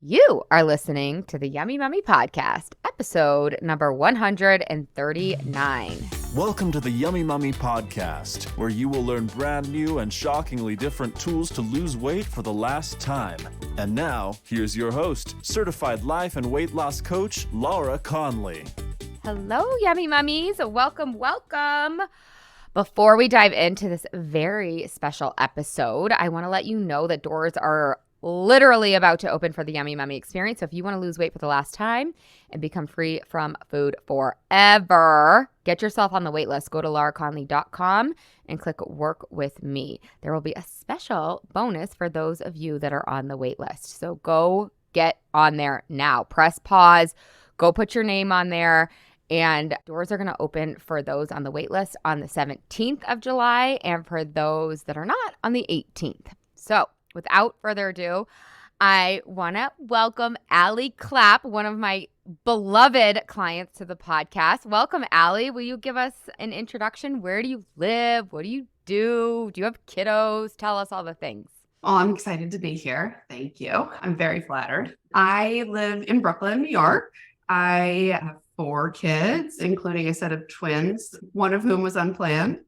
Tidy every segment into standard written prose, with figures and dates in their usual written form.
You are listening to the Yummy Mummy Podcast, episode number 139. Welcome to the Yummy Mummy Podcast, where you will learn brand new and shockingly different tools to lose weight for the last time. And now, here's your host, certified life and weight loss coach, Laura Conley. Hello, Yummy Mummies. Welcome. Before we dive into this very special episode, I want to let you know that doors are literally about to open for the Yummy Mummy experience. So if you want to lose weight for the last time and become free from food forever, get yourself on the wait list. Go to lauraconley.com and click work with me. There will be a special bonus for those of you that are on the wait list. So go get on there now. Press pause. Go put your name on there. And doors are going to open for those on the wait list on the 17th of July and for those that are not on the 18th. So without further ado, I want to welcome Allie Clapp, one of my beloved clients, to the podcast. Welcome, Allie. Will you give us an introduction? Where do you live? What do you do? Do you have kiddos? Tell us all the things. Oh, I'm excited to be here. Thank you. I'm very flattered. I live in Brooklyn, New York. I have 4 kids, including a set of twins, one of whom was unplanned.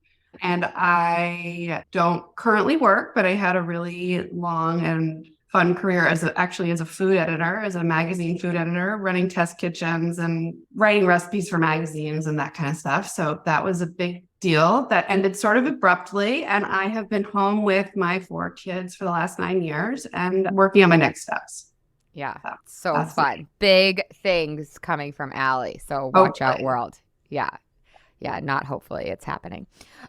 And I don't currently work, but I had a really long and fun career as a food editor, as a magazine food editor, running test kitchens and writing recipes for magazines and that kind of stuff. So that was a big deal that ended sort of abruptly. And I have been home with my 4 kids for the last 9 years and working on my next steps. Yeah, so fun. Big things coming from Allie. So watch out, world. Yeah, not hopefully. It's happening.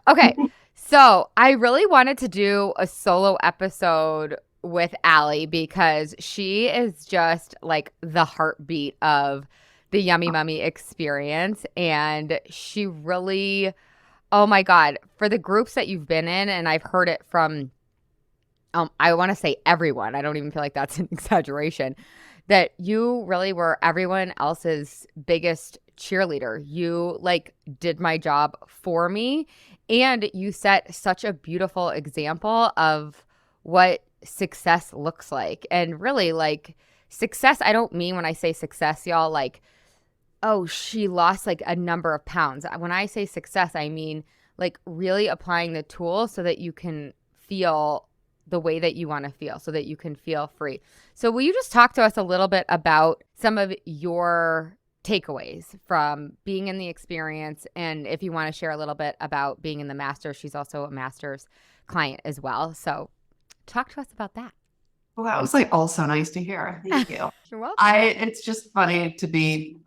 Okay, so I really wanted to do a solo episode with Allie because she is just like the heartbeat of the Yummy Mummy experience. And she really, oh my God, for the groups that you've been in, and I've heard it from I want to say everyone. I don't even feel like that's an exaggeration. That you really were everyone else's biggest cheerleader. You did my job for me, and you set such a beautiful example of what success looks like. And really, success, I don't mean when I say success, y'all, oh, she lost a number of pounds. When I say success, I mean really applying the tools so that you can feel the way that you want to feel, so that you can feel free. So will you just talk to us a little bit about some of your takeaways from being in the experience? And if you want to share a little bit about being in the Masters, she's also a Masters client as well. So talk to us about that. Well, that was also nice to hear. Thank you. You're welcome. It's just funny to be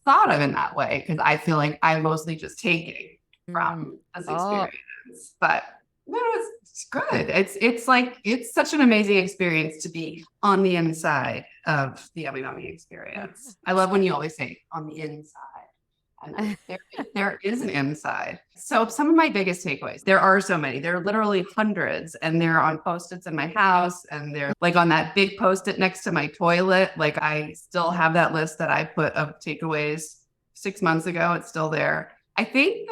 thought of in that way because I feel like I'm mostly just taking from this experience. But no, it's good. It's such an amazing experience to be on the inside of the Yummy Mummy experience. I love when you always say on the inside. And there is an inside. So some of my biggest takeaways, there are so many. There are literally hundreds, and they're on Post-its in my house, and they're on that big Post-it next to my toilet. I still have that list that I put of takeaways 6 months ago. It's still there. I think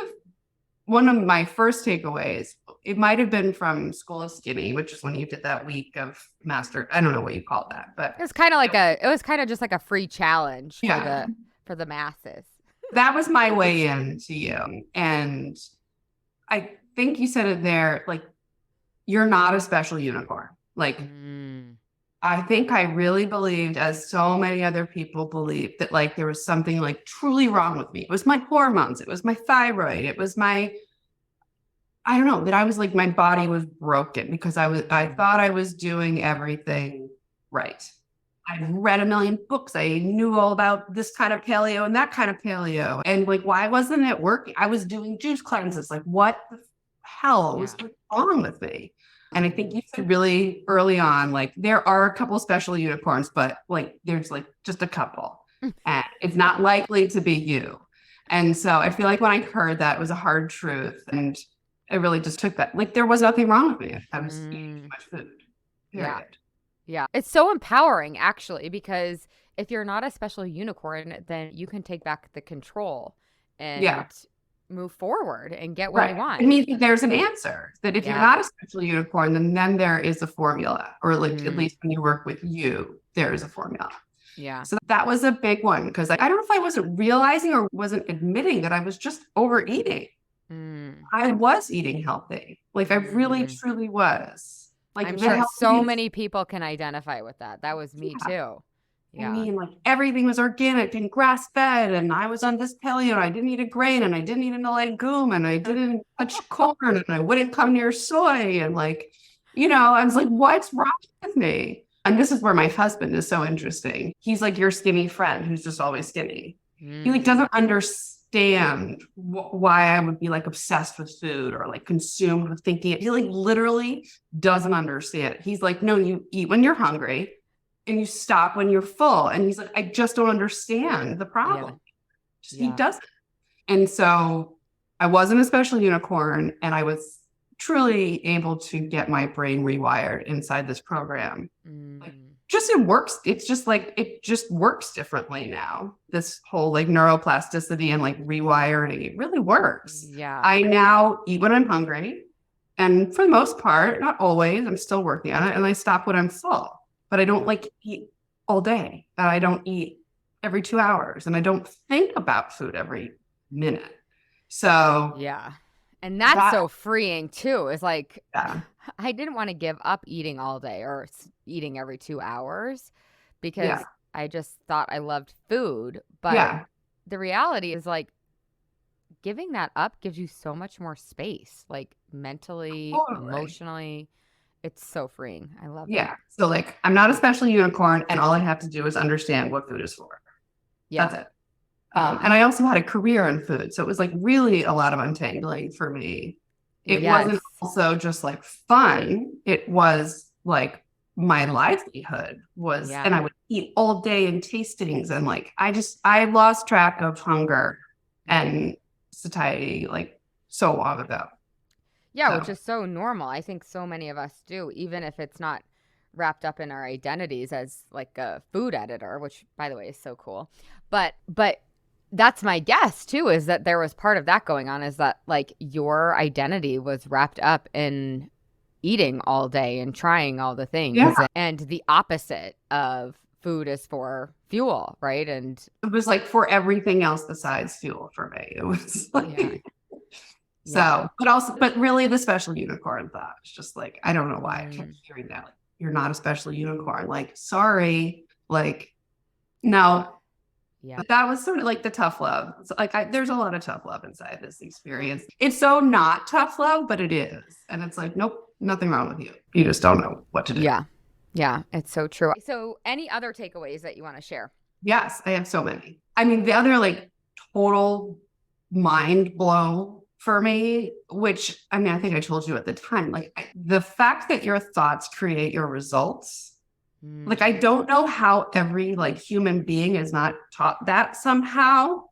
one of my first takeaways, it might have been from School of Skinny, which is when you did that week of master. I don't know what you call that, but it was kind of just like a free challenge for the masses. That was my way in to you. And I think you said it there, you're not a special unicorn. I think I really believed, as so many other people believed, that there was something truly wrong with me. It was my hormones. It was my thyroid. It was I don't know, that I was my body was broken because I thought I was doing everything right. I read a million books. I knew all about this kind of paleo and that kind of paleo. And why wasn't it working? I was doing juice cleanses. What the hell was wrong with me? And I think you said really early on, there are a couple special unicorns, but there's just a couple, and it's not likely to be you. And so I feel when I heard that, it was a hard truth. And I really just took that. There was nothing wrong with me. I was eating too much food. Period. Yeah. It's so empowering, actually, because if you're not a special unicorn, then you can take back the control and move forward and get what you want. It means that there's an answer, that if you're not a special unicorn, then there is a formula, or like at least when you work with you, there is a formula. Yeah. So that was a big one, because I don't know if I wasn't realizing or wasn't admitting that I was just overeating. I was eating healthy. Like I really, truly was. Like I'm sure so many people can identify with that. That was me too. Yeah. I mean, like everything was organic and grass fed, and I was on this paleo, and I didn't eat a grain, and I didn't eat a legume, and I didn't touch corn, and I wouldn't come near soy. And like, I was like, what's wrong with me? And this is where my husband is so interesting. He's like your skinny friend who's just always skinny. He like doesn't understand why I would be like obsessed with food or like consumed with thinking it. He like literally doesn't understand. He's like, no, you eat when you're hungry and you stop when you're full. And he's like, I just don't understand the problem. He doesn't. And so I wasn't a special unicorn, and I was truly able to get my brain rewired inside this program. Like, just it works. It's just like, it just works differently now. This whole like neuroplasticity and like rewiring, it really works. Yeah. I now eat when I'm hungry. And for the most part, not always, I'm still working on it. And I stop when I'm full, but I don't like eat all day. And I don't eat every 2 hours. And I don't think about food every minute. So yeah. And that's so freeing too. It's like, I didn't want to give up eating all day or eating every 2 hours because I just thought I loved food. But the reality is like giving that up gives you so much more space, like mentally, emotionally. It's so freeing. I love it. Yeah. So like, I'm not a special unicorn, and all I have to do is understand what food is for. Yeah. That's it. And I also had a career in food. So it was like really a lot of untangling for me. It wasn't also just like fun. It was like my livelihood was, and I would eat all day in tastings. And like, I lost track of hunger and satiety like so long ago. Yeah. Which is so normal. I think so many of us do, even if it's not wrapped up in our identities as like a food editor, which by the way is so cool. But that's my guess too, is that there was part of that going on, is that like your identity was wrapped up in eating all day and trying all the things, and the opposite of food is for fuel, right? And it was like for everything else besides fuel for me. It was like, but really the special unicorn thought was just like, I don't know why I kept hearing that. Like, you're not a special unicorn. Like, sorry, like, no. Yeah. But that was sort of like the tough love. So like there's a lot of tough love inside this experience. It's so not tough love, but it is. And it's like, nope, nothing wrong with you. You just don't know what to do. Yeah. Yeah. It's so true. So any other takeaways that you want to share? Yes, I have so many. I mean, the other like total mind blow for me, which I mean, I think I told you at the time, like the fact that your thoughts create your results. Like, I don't know how every like human being is not taught that somehow.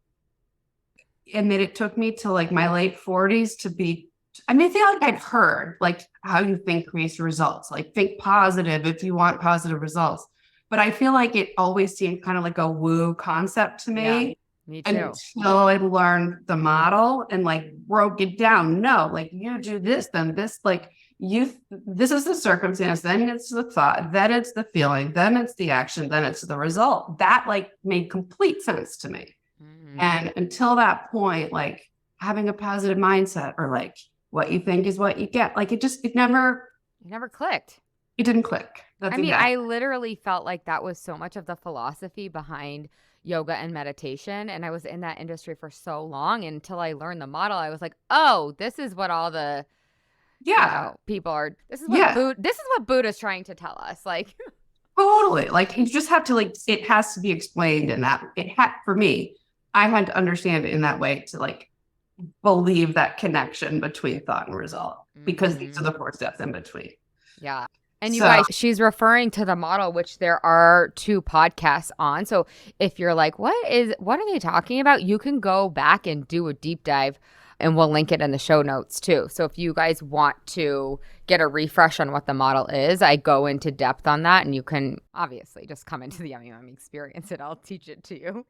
And that it took me to like my late 40s to be, I mean, I feel like I'd heard like how you think creates results, like think positive if you want positive results. But I feel like it always seemed kind of like a woo concept to me. Yeah, me too. Until I learned the model and like broke it down. No, like you do this, then this, like, this is the circumstance, then it's the thought, then it's the feeling, then it's the action, then it's the result. That like made complete sense to me. And until that point, like having a positive mindset, or like what you think is what you get, like it never clicked. It didn't click. I literally felt like that was so much of the philosophy behind yoga and meditation. And I was in that industry for so long until I learned the model. I was like, oh, this is what all the people are. This is what Buddha's trying to tell us. Like, totally. Like, you just have to, like, it has to be explained in that. For me, I had to understand it in that way to like believe that connection between thought and result, because these are the 4 steps in between. Yeah. And you guys, she's referring to the model, which there are 2 podcasts on. So if you're like, what are they talking about? You can go back and do a deep dive, and we'll link it in the show notes too. So if you guys want to get a refresh on what the model is, I go into depth on that, and you can obviously just come into the Yummy Mommy experience and I'll teach it to you.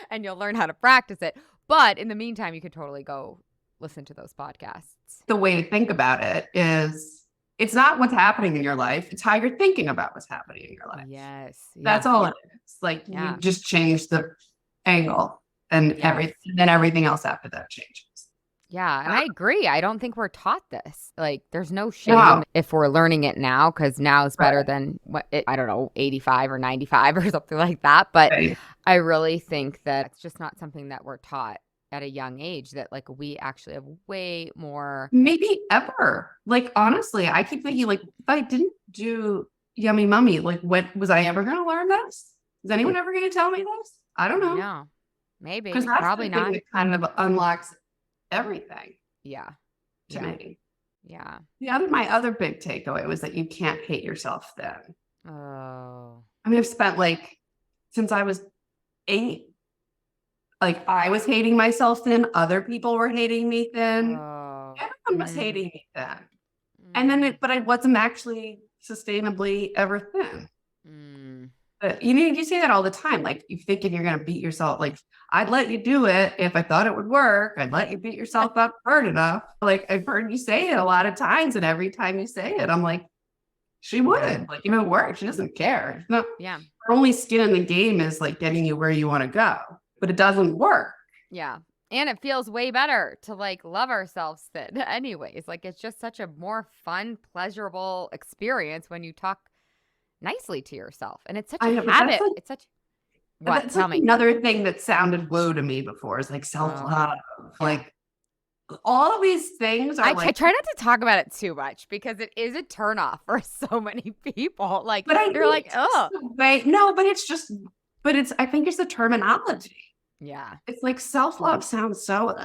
and you'll learn how to practice it. But in the meantime, you could totally go listen to those podcasts. The way to think about it is it's not what's happening in your life. It's how you're thinking about what's happening in your life. Yes. That's all it is. Like you just change the angle and then everything else after that changes. Yeah. And I agree. I don't think we're taught this. Like there's no shame if we're learning it now, because now is better than I don't know, 85 or 95 or something like that. But I really think that it's just not something that we're taught at a young age, that like we actually have way more. Maybe ever. Like, honestly, I keep thinking like, if I didn't do Yummy Mummy, like what was I ever going to learn this? Is anyone ever going to tell me this? I don't know. No, maybe. Because that's probably the thing not. that kind of unlocks everything. Yeah. To me. Yeah. My other big takeaway was that you can't hate yourself then. Oh. I mean, I've spent like, since I was 8, like I was hating myself thin. Other people were hating me thin. Oh. Everyone was hating me thin. And then but I wasn't actually sustainably ever thin. But you say that all the time. Like you thinking you're going to beat yourself. Like I'd let you do it if I thought it would work. I'd let you beat yourself up hard enough. Like I've heard you say it a lot of times. And every time you say it, I'm like, she would. Like if it works, she doesn't care. No, her only skin in the game is like getting you where you want to go. But it doesn't work. Yeah. And it feels way better to like love ourselves thin anyways. Like it's just such a more fun, pleasurable experience when you talk nicely to yourself. And it's such a habit. It's such what? Tell me. Another thing that sounded woo to me before is like self-love. Like all of these things are I try not to talk about it too much because it is a turnoff for so many people. Like they're like, oh. No, but I think it's the terminology. Yeah. It's like self-love sounds so,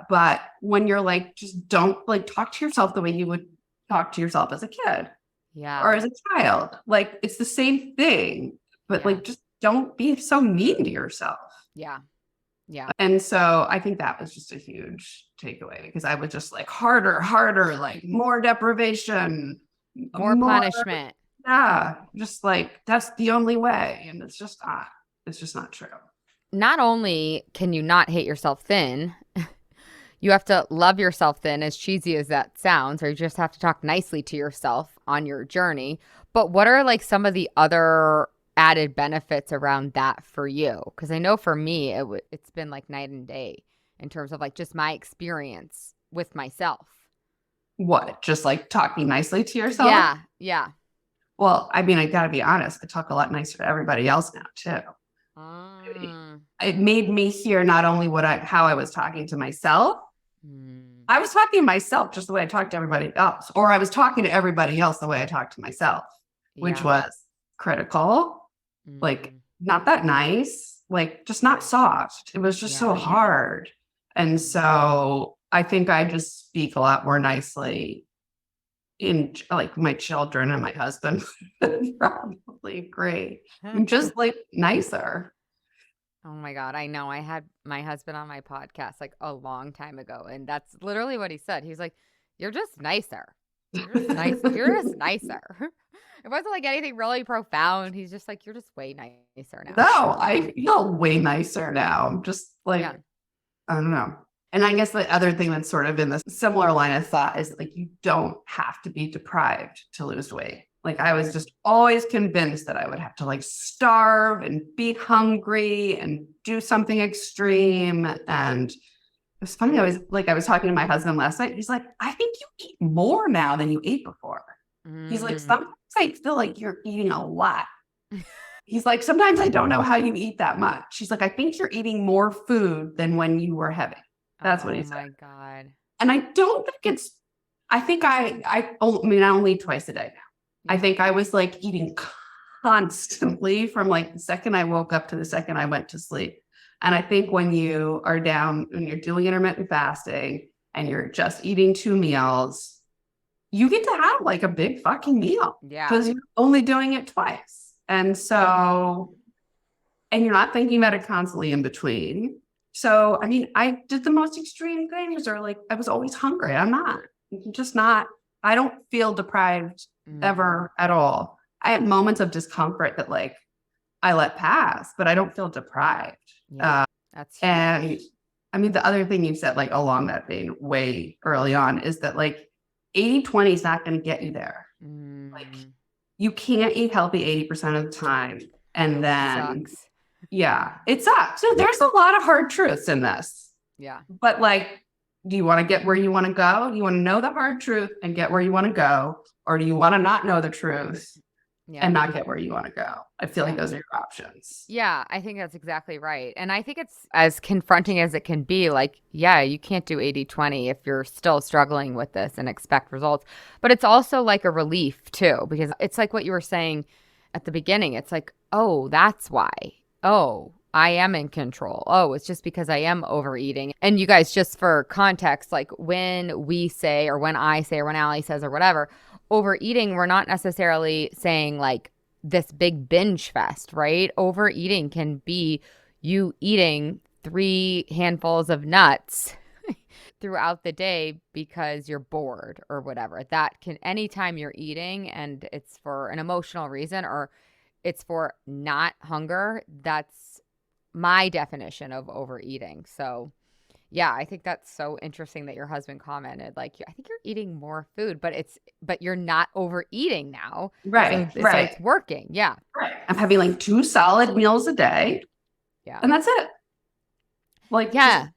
but when you're like, just don't like talk to yourself the way you would talk to yourself as a kid. Yeah. Or as a child. Like it's the same thing, but like just don't be so mean to yourself. Yeah. Yeah. And so I think that was just a huge takeaway because I was just like harder, like more deprivation, more punishment. Yeah. Just like that's the only way. And it's just not true. Not only can you not hate yourself thin, you have to love yourself thin, as cheesy as that sounds, or you just have to talk nicely to yourself on your journey. But what are like some of the other added benefits around that for you? Because I know for me, it's been like night and day in terms of like just my experience with myself. What? Just like talking nicely to yourself? Yeah. Yeah. Well, I mean, I got to be honest. I talk a lot nicer to everybody else now too. It made me hear not only how I was talking to myself. I was talking to myself just the way I talked to everybody else, or I was talking to everybody else the way I talked to myself, which was critical, like not that nice, like just not soft. It was just so hard. And so I think I just speak a lot more nicely in like my children and my husband. Probably great. I'm just like nicer. Oh my God. I know. I had my husband on my podcast like a long time ago. And that's literally what he said. He's like, you're just nicer. You're just nicer. You're just nicer. It wasn't like anything really profound. He's just like, you're just way nicer now. No, I feel way nicer now. I'm just like, I don't know. And I guess the other thing that's sort of in the similar line of thought is like, you don't have to be deprived to lose weight. Like I was just always convinced that I would have to like starve and be hungry and do something extreme. And it was funny. I was talking to my husband last night. He's like, I think you eat more now than you ate before. He's like, sometimes I feel like you're eating a lot. He's like, sometimes I don't know how you eat that much. She's like, I think you're eating more food than when you were heavy. That's what he said. Oh my God. And I don't think I only eat twice a day now. I think I was like eating constantly from like the second I woke up to the second I went to sleep. And I think when you're doing intermittent fasting and you're just eating 2 meals, you get to have like a big fucking meal. Yeah. Because you're only doing it twice. And you're not thinking about it constantly in between. So, I mean, I did the most extreme things, or like I was always hungry. I'm just not, I don't feel deprived ever at all. I have moments of discomfort that like, I let pass, but I don't feel deprived. Yeah, that's huge. And I mean, the other thing you said, like along that vein way early on, is that like 80-20 is not going to get you there. Like you can't eat healthy 80% of the time. And then, sucks. yeah, it sucks. So there's a lot of hard truths in this. Yeah. But like, do you want to get where you want to go? Do you want to know the hard truth and get where you want to go? Or do you want to not know the truth and not get where you want to go? I feel like those are your options. Yeah, I think that's exactly right. And I think it's as confronting as it can be. Like, yeah, you can't do 80-20 if you're still struggling with this and expect results. But it's also like a relief too, because it's like what you were saying at the beginning. It's like, oh, that's why. Oh, I am in control. Oh, it's just because I am overeating. And you guys, just for context, like when we say, or when I say, or when Allie says, or whatever, overeating, we're not necessarily saying like this big binge fest, right? Overeating can be you eating 3 handfuls of nuts throughout the day because you're bored or whatever. That can, anytime you're eating and it's for an emotional reason or it's for not hunger, that's my definition of overeating. So yeah, I think that's so interesting that your husband commented, like, I think you're eating more food, but you're not overeating now. Right. So it's working. Yeah. Right. I'm having like 2 solid meals a day. Yeah. And that's it. Like, yeah.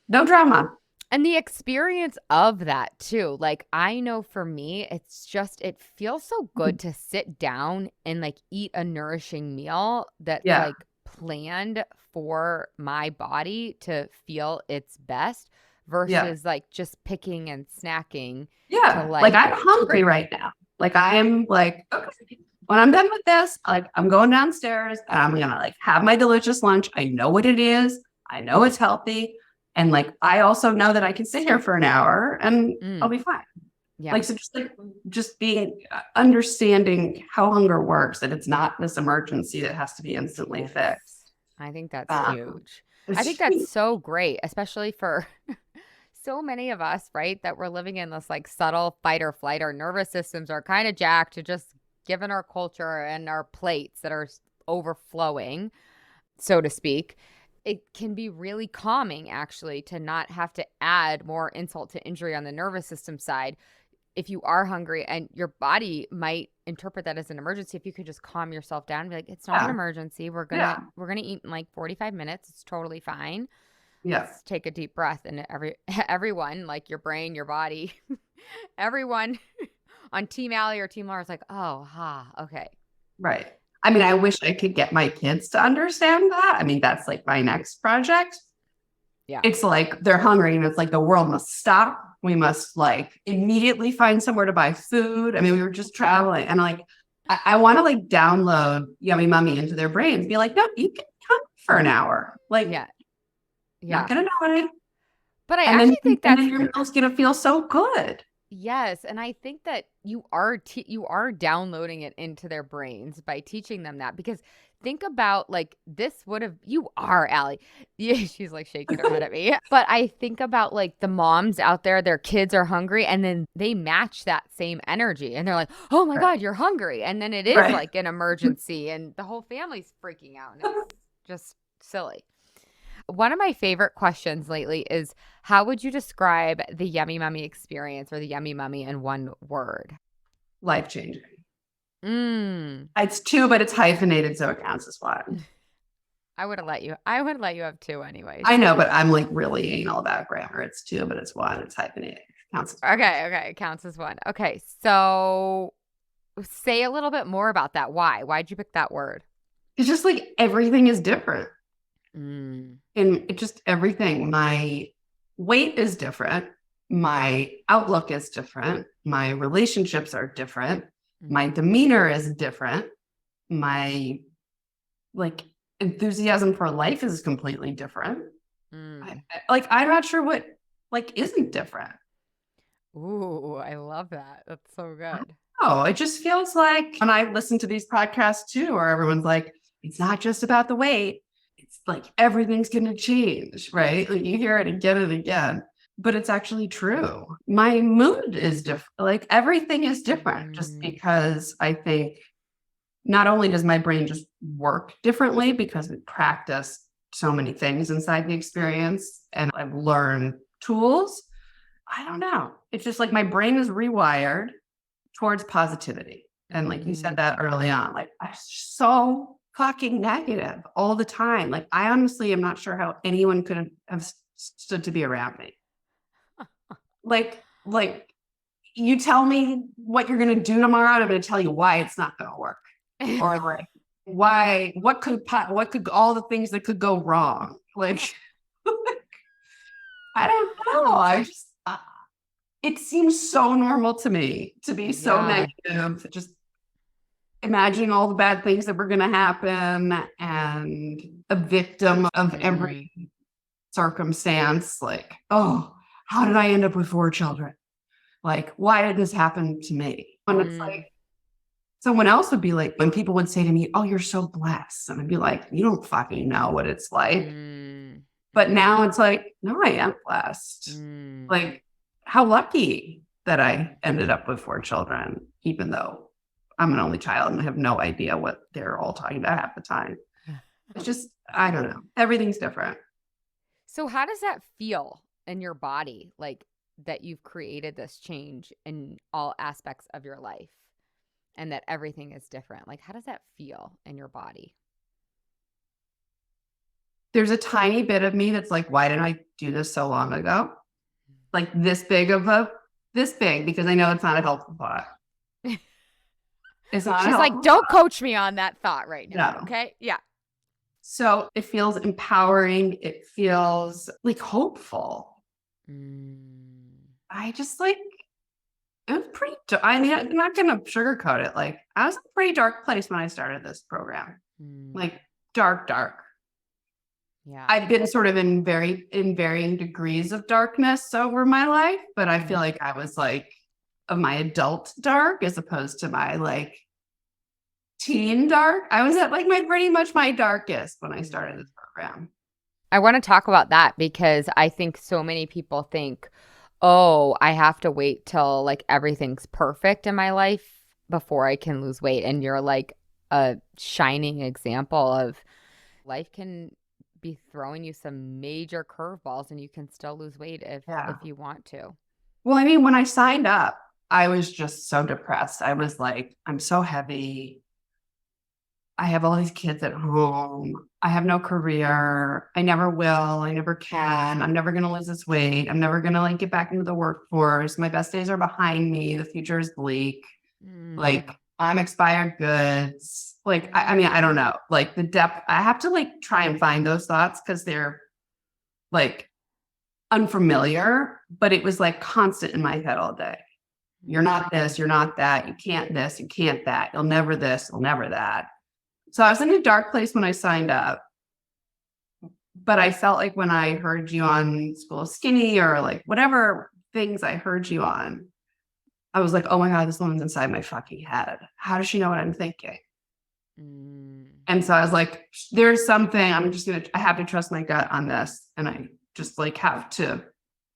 No drama. And the experience of that too. Like, I know for me, it's just, it feels so good to sit down and like eat a nourishing meal that's like planned for my body to feel its best versus like just picking and snacking. Yeah. Like I'm hungry right now. Like I am like, okay, when I'm done with this, like I'm going downstairs and I'm going to like have my delicious lunch. I know what it is. I know it's healthy. And like, I also know that I can sit here for an hour and I'll be fine. Yeah. Like, so just being understanding how hunger works, that it's not this emergency that has to be instantly fixed. I think that's huge. I think that's so great, especially for so many of us, right? That we're living in this like subtle fight or flight. Our nervous systems are kind of jacked to just given our culture and our plates that are overflowing, so to speak. It can be really calming, actually, to not have to add more insult to injury on the nervous system side. If you are hungry, and your body might interpret that as an emergency, if you could just calm yourself down and be like, it's not an emergency. We're gonna eat in like 45 minutes. It's totally fine. Let's take a deep breath. And everyone, like your brain, your body, everyone on Team Allie or Team Laura is like, oh, okay. Right. I mean, I wish I could get my kids to understand that. I mean, that's like my next project. Yeah. It's like they're hungry and it's like the world must stop. We must like immediately find somewhere to buy food. I mean, we were just traveling and like, I want to like download Yummy Mummy into their brains. Be like, no, you can come for an hour. Like, not going to know it. But I actually think that your meal's going to feel so good. Yes, and I think that you are downloading it into their brains by teaching them that, because think about like you are, Allie. Yeah, she's like shaking her head at me. But I think about like the moms out there, their kids are hungry and then they match that same energy and they're like, oh my God, you're hungry. And then it is like an emergency and the whole family's freaking out and it's just silly. One of my favorite questions lately is, how would you describe the Yummy Mummy experience or the Yummy Mummy in one word? Life-changing. It's 2, but it's hyphenated, so it counts as 1. I would let you have 2 anyways. I know, but I'm like really anal about grammar. It's 2, but it's 1. It's hyphenated. Counts as 1. Okay. It counts as 1. Okay. So say a little bit more about that. Why'd you pick that word? It's just like everything is different. And it just everything. My weight is different. My outlook is different. My relationships are different. My demeanor is different. My like enthusiasm for life is completely different. I'm not sure what like isn't different. Ooh, I love that. That's so good. Oh, it just feels like when I listen to these podcasts too, where everyone's like, it's not just about the weight. It's like everything's going to change, right? Like you hear it again and again, but it's actually true. My mood is different. Like everything is different just because I think not only does my brain just work differently because we practice so many things inside the experience and I've learned tools, I don't know. It's just like my brain is rewired towards positivity. And like you said that early on, like I'm so fucking negative all the time. Like I honestly am not sure how anyone could have stood to be around me. Like you tell me what you're going to do tomorrow, I'm going to tell you why it's not going to work. Or like what could all the things that could go wrong. Like I don't know. I just it seems so normal to me to be so negative, just imagining all the bad things that were going to happen and a victim of every circumstance. Like, oh, how did I end up with 4 children? Like, why did this happen to me? And it's like, someone else would be like, when people would say to me, oh, you're so blessed. And I'd be like, you don't fucking know what it's like. But now it's like, no, I am blessed. Like, how lucky that I ended up with 4 children, even though I'm an only child and I have no idea what they're all talking about half the time. It's just, I don't know. Everything's different. So how does that feel in your body? Like that you've created this change in all aspects of your life and that everything is different. Like, how does that feel in your body? There's a tiny bit of me that's like, why didn't I do this so long ago? Like this big, because I know it's not a helpful thought. It's not. She's like, don't coach me on that thought right now. No. Okay. Yeah. So it feels empowering. It feels like hopeful. I just like, it was pretty, I mean, I'm not going to sugarcoat it. Like I was in a pretty dark place when I started this program, like dark. Yeah. I've been sort of in varying degrees of darkness over my life, but I feel like I was like of my adult dark as opposed to my like teen dark. I was at like pretty much my darkest when I started this program. I want to talk about that because I think so many people think, oh, I have to wait till like everything's perfect in my life before I can lose weight. And you're like a shining example of life can be throwing you some major curveballs and you can still lose weight if you want to. Well, I mean, when I signed up, I was just so depressed. I was like, I'm so heavy. I have all these kids at home. I have no career. I never will. I never can. I'm never going to lose this weight. I'm never going to like get back into the workforce. My best days are behind me. The future is bleak. Like I'm expired goods. Like, I mean, I don't know, like the depth, I have to like try and find those thoughts because they're like unfamiliar, but it was like constant in my head all day. You're not this, you're not that, you can't this, you can't that, you'll never this, you'll never that. So I was in a dark place when I signed up, but I felt like when I heard you on School of Skinny or like whatever things I heard you on, I was like, oh my God, this woman's inside my fucking head. How does she know what I'm thinking? And so I was like, there's something I have to trust my gut on this. And I just like have to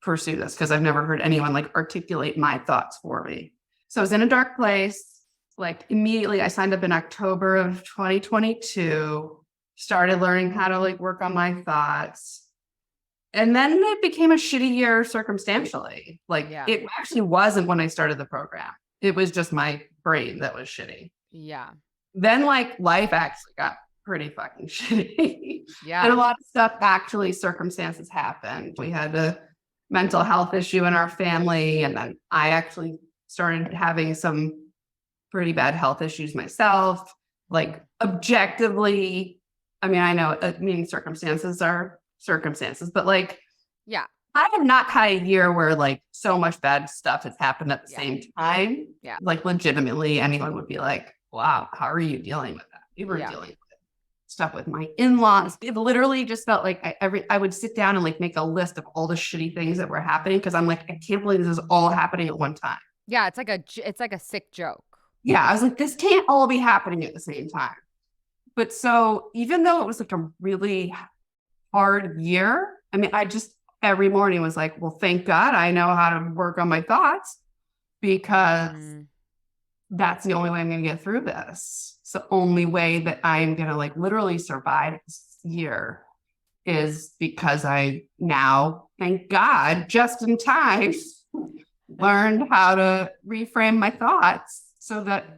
pursue this because I've never heard anyone like articulate my thoughts for me. So I was in a dark place. Like immediately I signed up in October of 2022, started learning how to like work on my thoughts. And then it became a shitty year circumstantially. Like it actually wasn't when I started the program. It was just my brain that was shitty. Yeah. Then like life actually got pretty fucking shitty. Yeah. And a lot of stuff actually circumstances happened. We had a mental health issue in our family. And then I actually started having some pretty bad health issues myself. Like objectively, I mean, I know circumstances are circumstances, but like, yeah, I have not had a year where like so much bad stuff has happened at the same time. Yeah. Like legitimately anyone would be like, wow, how are you dealing with that? We were dealing with stuff with my in-laws. It literally just felt like I would sit down and like make a list of all the shitty things that were happening because I'm like, I can't believe this is all happening at one time. Yeah, it's like a sick joke. Yeah, I was like, this can't all be happening at the same time. But so even though it was like a really hard year, I mean, I just every morning was like, well, thank God I know how to work on my thoughts because that's the only way I'm going to get through this. It's the only way that I'm going to like literally survive this year is because I now, thank God, just in time, learned how to reframe my thoughts so that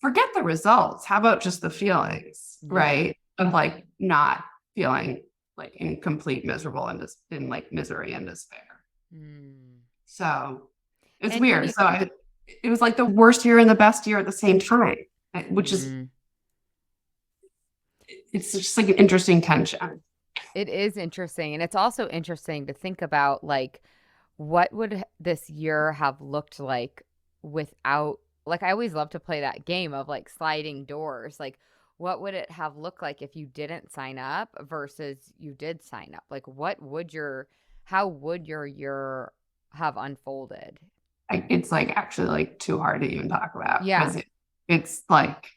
forget the results. How about just the feelings, right? Of like not feeling like in complete miserable and just in like misery and despair. So it's weird. So it was like the worst year and the best year at the same time, which is, it's just like an interesting tension. It is interesting. And it's also interesting to think about like, what would this year have looked like without, like, I always love to play that game of like sliding doors. Like, what would it have looked like if you didn't sign up versus you did sign up? Like, how would your year have unfolded? It's like actually like too hard to even talk about. Yeah. It's like.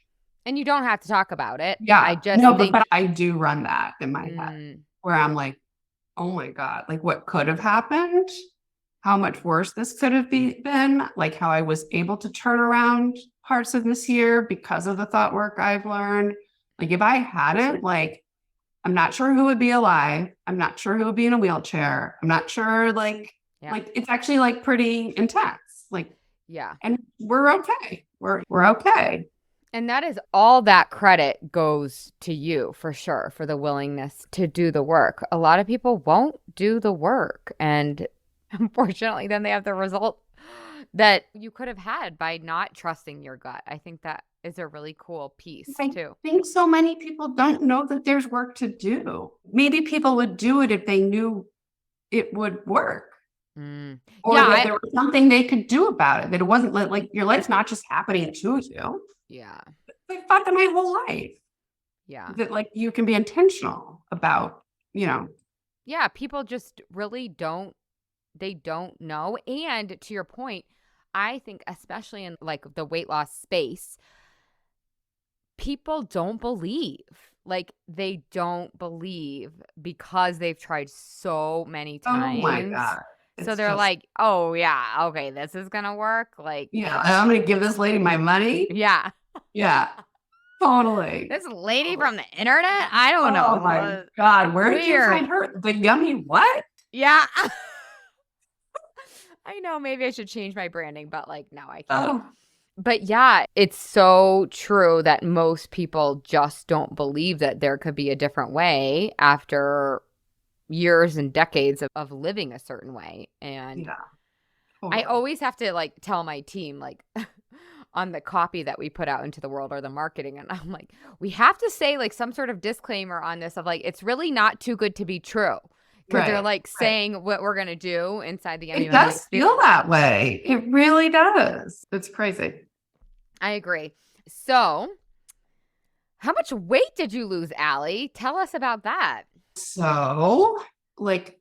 And you don't have to talk about it. Yeah. I just think. But I do run that in my head where I'm like, oh my God, like what could have happened? How much worse this could have been, like how I was able to turn around parts of this year because of the thought work I've learned. Like if I hadn't, like, I'm not sure who would be alive. I'm not sure who would be in a wheelchair. I'm not sure, like it's actually like pretty intense. Like, and we're okay. We're okay. And that is all that credit goes to you for sure, for the willingness to do the work. A lot of people won't do the work. And unfortunately, then they have the result that you could have had by not trusting your gut. I think that is a really cool piece too. I think so many people don't know that there's work to do. Maybe people would do it if they knew it would work. Or that there was something they could do about it. That it wasn't like your life's not just happening to you. Yeah. I've thought that my whole life. Yeah. That like you can be intentional about, Yeah, people just really don't know. And to your point, I think especially in like the weight loss space, people don't believe. Like they don't believe because they've tried so many times. Oh my God. So they're like, oh yeah, okay, this is gonna work. Like, I'm gonna give this lady my money. Yeah. Yeah. Totally. This lady from the internet? I don't know. Oh my God. Where did you find her? The yummy what? Yeah. I know maybe I should change my branding, but like, no, I can't. But yeah, it's so true that most people just don't believe that there could be a different way after years and decades of living a certain way. And I always have to like tell my team, like on the copy that we put out into the world or the marketing, and I'm like, we have to say like some sort of disclaimer on this of like, it's really not too good to be true. Because they're like saying what we're going to do inside the It does feel that way. It really does. It's crazy. I agree. So how much weight did you lose, Allie? Tell us about that. So like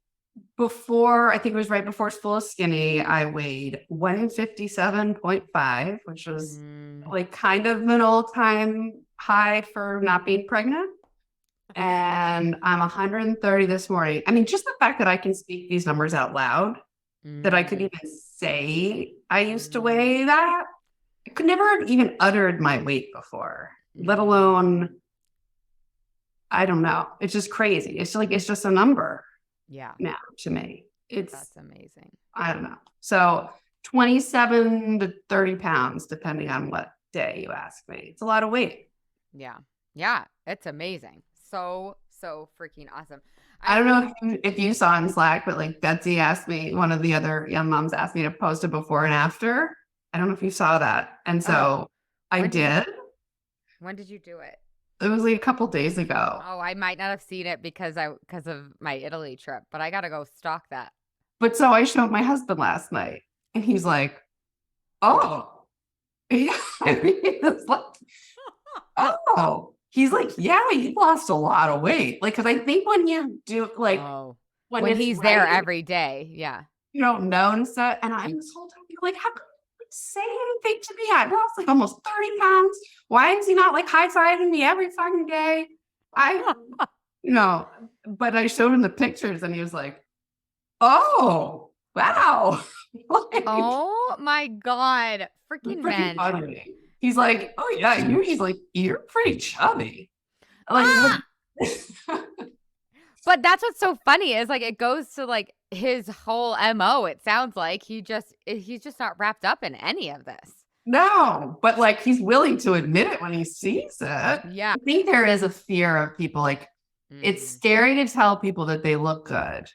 before, I think it was right before Full of Skinny, I weighed 157.5, which was like kind of an all-time high for not being pregnant. And I'm 130 this morning. I mean, just the fact that I can speak these numbers out loud, that I could even say I used to weigh that. I could never have even uttered my weight before, let alone, I don't know. It's just crazy. It's like, it's just a number. Yeah. Now to me. That's amazing. I don't know. So 27 to 30 pounds, depending on what day you ask me. It's a lot of weight. Yeah. Yeah. It's amazing. So freaking awesome. I don't know if you saw in Slack, but like Betsy asked me, one of the other young moms asked me to post a before and after. I don't know if you saw that. And so I did. When did you do it? It was like a couple days ago. Oh, I might not have seen it because of my Italy trip, but I got to go stalk that. But so I showed my husband last night and he's like, oh, yeah. It's like, oh. He's like, yeah, you lost a lot of weight. Like, because I think when you do, like, when he's there every day, you don't know and stuff. And I this whole time, like, how come you say anything to me? I lost like almost 30 pounds. Why is he not like high-fiving me every fucking day? But I showed him the pictures and he was like, oh, wow. Like, oh my God. Freaking men. Funny. He's like, oh yeah, he's like, you're pretty chubby. Like, but that's what's so funny is like it goes to like his whole MO. It sounds like he's just not wrapped up in any of this. No, but like he's willing to admit it when he sees it. Yeah. I think there is a fear of people like it's scary to tell people that they look good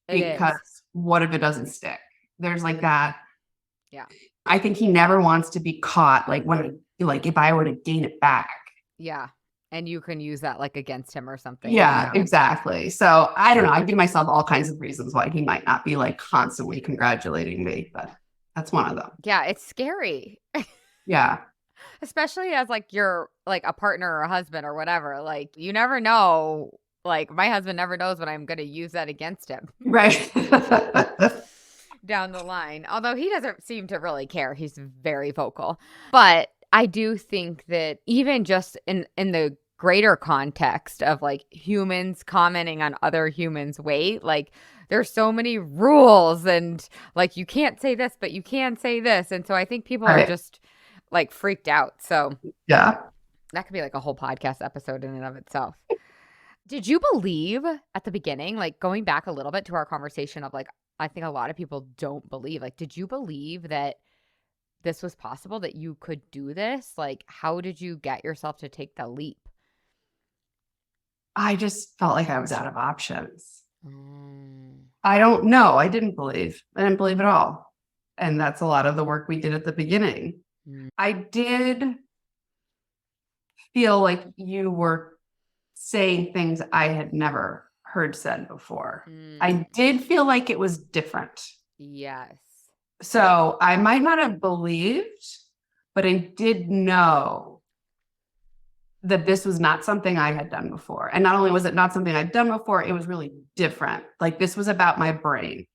because what if it doesn't stick? There's like that. Yeah. I think he never wants to be caught like if I were to gain it back. Yeah. And you can use that like against him or something. Yeah, exactly. So I don't know. I give myself all kinds of reasons why he might not be like constantly congratulating me, but that's one of them. Yeah, it's scary. Yeah. Especially as like you're like a partner or a husband or whatever. Like you never know. Like my husband never knows when I'm going to use that against him. Right. Down the line. Although he doesn't seem to really care. He's very vocal. But I do think that even just in the greater context of like humans commenting on other humans' weight, like there's so many rules and like you can't say this, but you can say this. And so I think people are just like freaked out. So yeah, that could be like a whole podcast episode in and of itself. Did you believe at the beginning, like going back a little bit to our conversation of like, I think a lot of people don't believe, like, did you believe that this was possible, that you could do this? Like, how did you get yourself to take the leap? I just felt like I was out of options. I don't know. I didn't believe at all. And that's a lot of the work we did at the beginning. I did feel like you were saying things I had never heard said before. I did feel like it was different. Yes. So I might not have believed, but I did know that this was not something I had done before. And not only was it not something I'd done before, it was really different. Like this was about my brain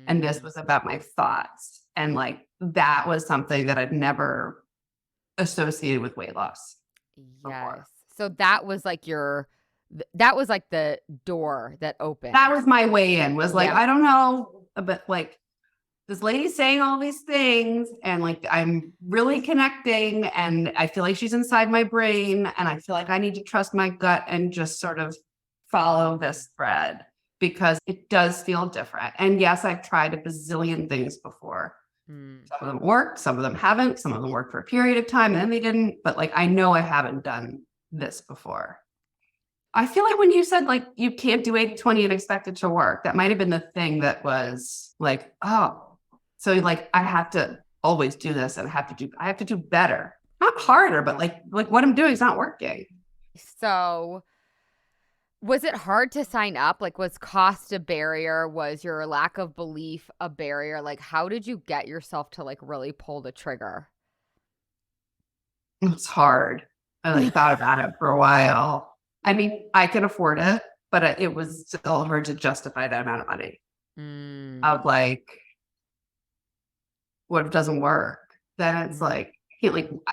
and this was about my thoughts. And like, that was something that I'd never associated with weight loss. Yes. So that was like that was like the door that opened. That was my way in, was like, I don't know, but like this lady's saying all these things and like, I'm really connecting and I feel like she's inside my brain and I feel like I need to trust my gut and just sort of follow this thread because it does feel different. And yes, I've tried a bazillion things before. Some of them worked, some of them haven't, some of them worked for a period of time and then they didn't, but like, I know I haven't done this before. I feel like when you said like, you can't do 80-20 and expect it to work, that might've been the thing that was like, oh, so like, I have to always do this and I have to do better, not harder, but like what I'm doing is not working. So was it hard to sign up? Like, was cost a barrier? Was your lack of belief a barrier? Like, how did you get yourself to like really pull the trigger? It's hard. I like thought about it for a while. I mean, I can afford it, but it was still hard to justify that amount of money. Of like, what if it doesn't work? Then it's like,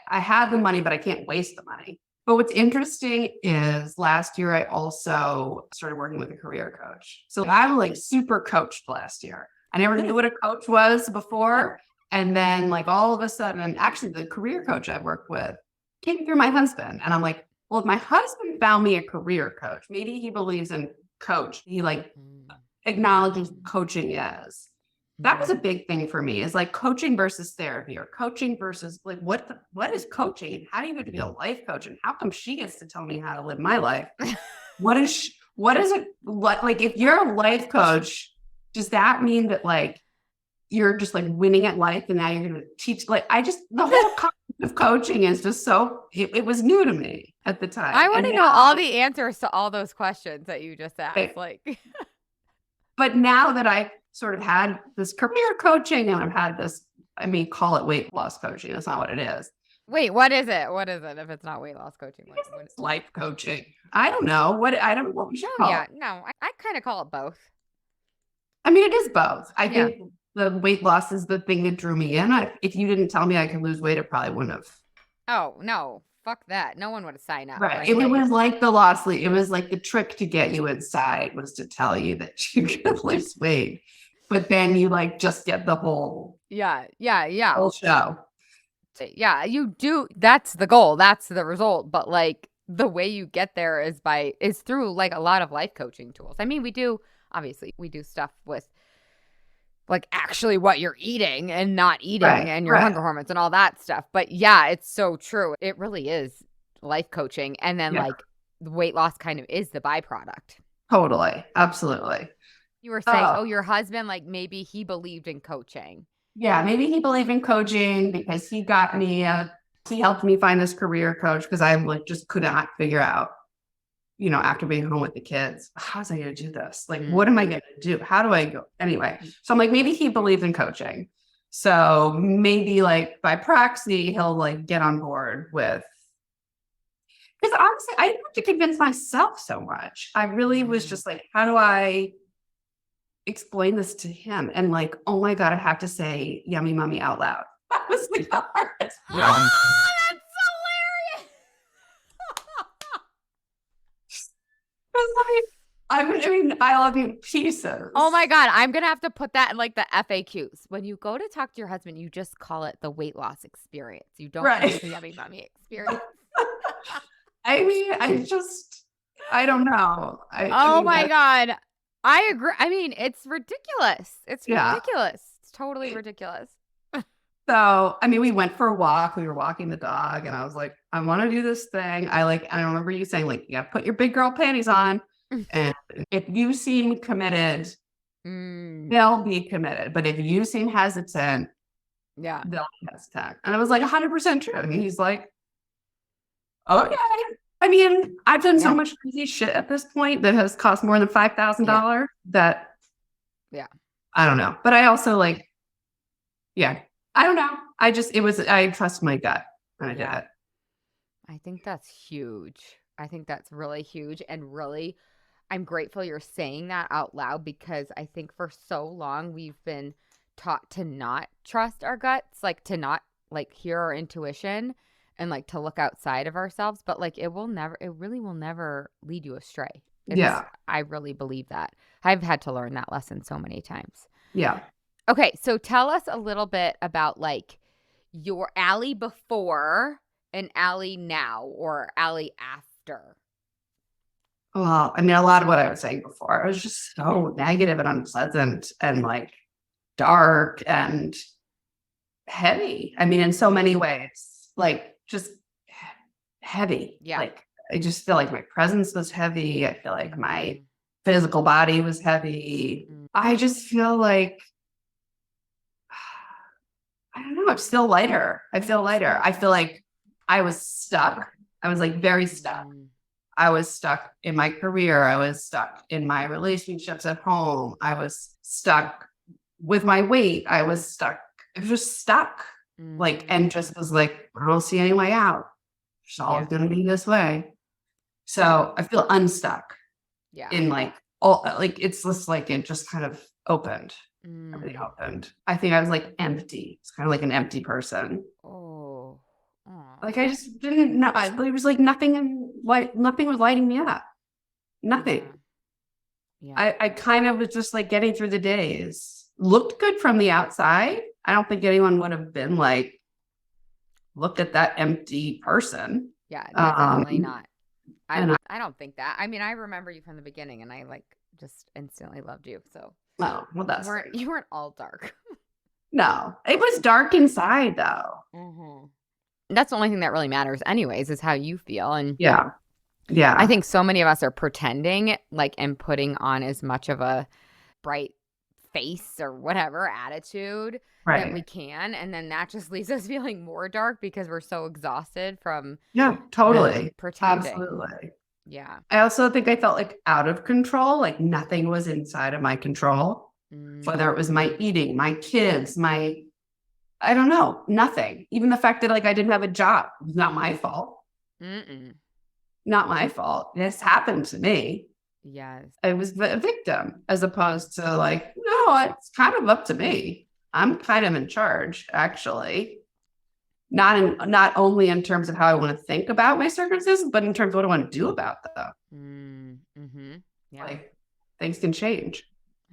I have the money, but I can't waste the money. But what's interesting is last year, I also started working with a career coach. So I'm like super coached last year. I never knew what a coach was before. And then like all of a sudden, actually the career coach I worked with came through my husband. And I'm like, well, if my husband found me a career coach, maybe he believes in coach. He like acknowledges coaching is. That was a big thing for me, is like coaching versus therapy or coaching versus like, what is coaching? How do you get to be a life coach? And how come she gets to tell me how to live my life? What is it? Like, if you're a life coach, does that mean that like, you're just like winning at life and now you're going to teach? Like, the whole concept of coaching is just it was new to me at the time. I want to know all the answers to all those questions that you just asked. Like, but now that I sort of had this career coaching and I've had this, call it weight loss coaching. That's not what it is. Wait, what is it? What is it if it's not weight loss coaching? What is life coaching? I don't know. I don't know what we should call it. No, I kind of call it both. It is both. I think the weight loss is the thing that drew me in. If you didn't tell me I could lose weight, it probably wouldn't have. Oh, no. Fuck that. No one would have signed up. Right. It was like the loss lead. It was like the trick to get you inside was to tell you that you could lose weight. But then you like just get the whole whole show. Yeah, you do. That's the goal. That's the result. But like the way you get there is through like a lot of life coaching tools. I mean, we do stuff with like actually what you're eating and not eating and your hunger hormones and all that stuff. But yeah, it's so true. It really is life coaching. And then like the weight loss kind of is the byproduct. Totally. Absolutely. You were saying, your husband, like maybe he believed in coaching. Yeah, maybe he believed in coaching because he got me, he helped me find this career coach because I like just could not figure out, after being home with the kids, how's I going to do this? Like, what am I going to do? How do I go? Anyway, so I'm like, maybe he believed in coaching. So maybe like by proxy, he'll like get on board with, because honestly, I didn't have to convince myself so much. I really was just like, how do I explain this to him? And like, oh my God, I have to say yummy mummy out loud. That was the hardest. Oh, that's hilarious. I love you pieces. Oh my God. I'm going to have to put that in like the FAQs. When you go to talk to your husband, you just call it the weight loss experience. You don't call it the yummy mummy experience. I mean, I don't know. My God. I agree. I mean, it's ridiculous. It's ridiculous. It's totally ridiculous. So, I mean, we went for a walk. We were walking the dog and I was like, I want to do this thing. I remember you saying like, you got to put your big girl panties on. And if you seem committed, they'll be committed. But if you seem hesitant, they'll be hesitant. And I was like 100% true. And he's like, okay. I mean, I've done so much crazy shit at this point that has cost more than $5,000 that, I don't know. But I also like, I don't know. I trust my gut and I did it. I think that's huge. I think that's really huge. And really, I'm grateful you're saying that out loud because I think for so long we've been taught to not trust our guts, like to not like hear our intuition and like to look outside of ourselves. But like it really will never lead you astray. I really believe that. I've had to learn that lesson so many times. Yeah. Okay. So tell us a little bit about like your Allie before and Allie now or Allie after. Well, I mean, a lot of what I was saying before, I was just so negative and unpleasant and like dark and heavy. I mean, in so many ways, like just heavy. Yeah. Like I just feel like my presence was heavy. I feel like my physical body was heavy. I just feel like, I don't know, I'm still lighter. I feel lighter. I feel like I was stuck. I was like very stuck. I was stuck in my career. I was stuck in my relationships at home. I was stuck with my weight. I was just stuck. Like, and just was like, I don't see any way out. It's always going to be this way. So I feel unstuck. Yeah. In like, it's just like, it just kind of opened. Everything opened. I think I was like empty. It's kind of like an empty person. Oh. Like I just didn't know. It was like nothing was lighting me up. Nothing. Yeah. I kind of was just like getting through the days. Looked good from the outside. I don't think anyone would have been like, look at that empty person. Yeah, definitely not. I don't think that. I mean, I remember you from the beginning and I like just instantly loved you. So well, that's you weren't all dark. No, it was dark inside though. Mm-hmm. That's the only thing that really matters anyways, is how you feel. And yeah. I think so many of us are pretending like and putting on as much of a bright face or whatever attitude that we can. And then that just leaves us feeling more dark because we're so exhausted from totally pretending. Absolutely. Yeah. I also think I felt like out of control, like nothing was inside of my control. Whether it was my eating, my kids, I don't know, nothing. Even the fact that like I didn't have a job was not my fault. Not my fault. This happened to me. Yes. I was a victim as opposed to like, no, it's kind of up to me. I'm kind of in charge, actually. Not only in terms of how I want to think about my circumstances, but in terms of what I want to do about them. Yeah. Like things can change.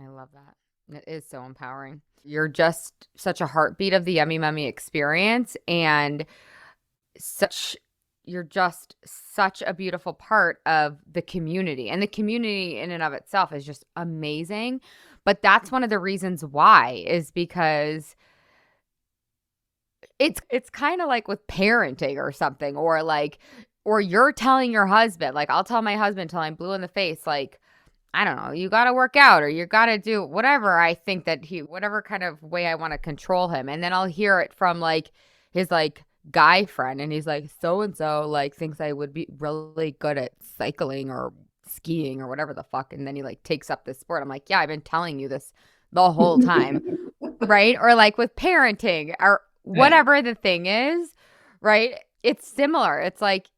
I love that. It is so empowering. You're just such a heartbeat of the Yummy Mummy experience, and you're just such a beautiful part of the community. And the community in and of itself is just amazing. But that's one of the reasons why, is because it's kind of like with parenting or something, or you're telling your husband, like I'll tell my husband till I'm blue in the face, like, I don't know, you got to work out or you got to do whatever I think that whatever kind of way I want to control him. And then I'll hear it from like his like guy friend, and he's like, so and so like thinks I would be really good at cycling or skiing or whatever the fuck. And then he like takes up this sport. I'm like, yeah, I've been telling you this the whole time. Right? Or like with parenting or whatever the thing is, right? It's similar. It's like,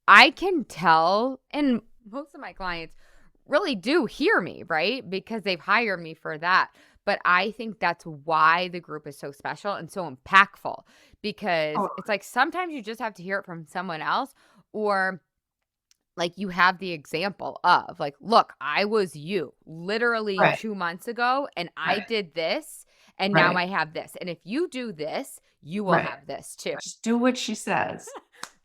I can tell, and most of my clients really do hear me, right? Because they've hired me for that. But I think that's why the group is so special and so impactful, because it's like sometimes you just have to hear it from someone else, or like you have the example of like, look, I was you literally 2 months ago and I did this and now I have this. And if you do this, you will have this too. Just do what she says.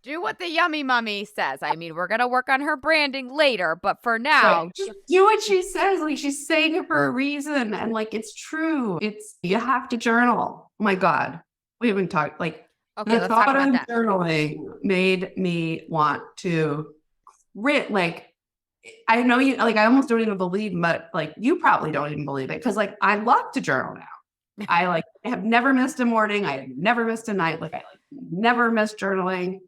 Do what the Yummy Mummy says. I mean, we're going to work on her branding later, but for now, just do what she says. Like, she's saying it for a reason. And like, it's true. You have to journal. Oh my God. We haven't talked, like, okay, the thought of journaling made me want to like, I know you, like, I almost don't even believe, but like, you probably don't even believe it. Cause like, I love to journal now. I have never missed a morning. I have never missed a night. Like, I never missed journaling.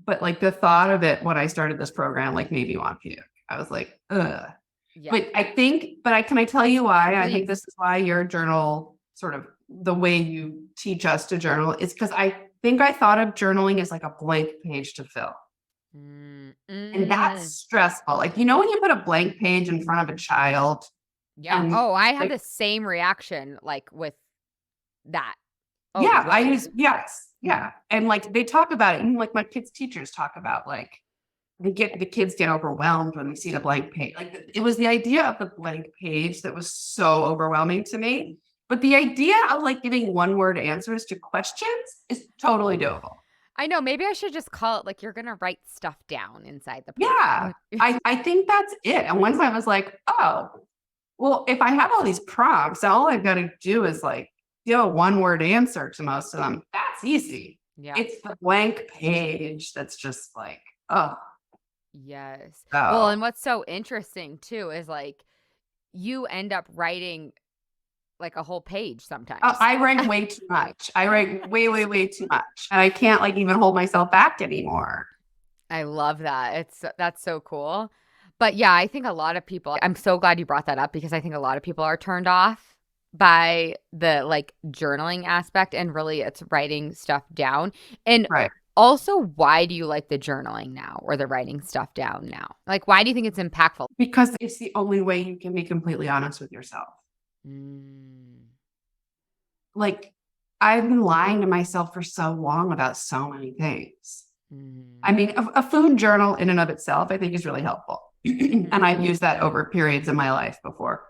But like the thought of it when I started this program, like made me want to puke. I was like, ugh. Yeah. Can I tell you why? Please. I think this is why your journal, sort of the way you teach us to journal, is because I think I thought of journaling as like a blank page to fill. And that's stressful. Like, you know, when you put a blank page in front of a child. Yeah. I had the same reaction like with that. Oh, yeah. Yes. Yeah. And like, they talk about it. And like my kids' teachers talk about like, the kids get overwhelmed when they see the blank page. Like, it was the idea of the blank page that was so overwhelming to me. But the idea of like giving one word answers to questions is totally doable. I know. Maybe I should just call it like, you're going to write stuff down inside the program. Yeah. I think that's it. And once I was like, oh, well, if I have all these prompts, all I've got to do is like, give a one-word answer to most of them. That's easy. Yeah. It's the blank page that's just like, oh. Yes. Oh. Well, and what's so interesting too is like you end up writing like a whole page sometimes. Oh, I write way too much. I write way, way, way too much. And I can't like even hold myself back anymore. I love that. That's so cool. But yeah, I think a lot of people, I'm so glad you brought that up, because I think a lot of people are turned off by the like journaling aspect, and really it's writing stuff down. And also, why do you like the journaling now, or the writing stuff down now? Like, why do you think it's impactful? Because it's the only way you can be completely honest with yourself. Like, I've been lying to myself for so long about so many things. I mean, a food journal in and of itself, I think, is really helpful. And I've used that over periods of my life before.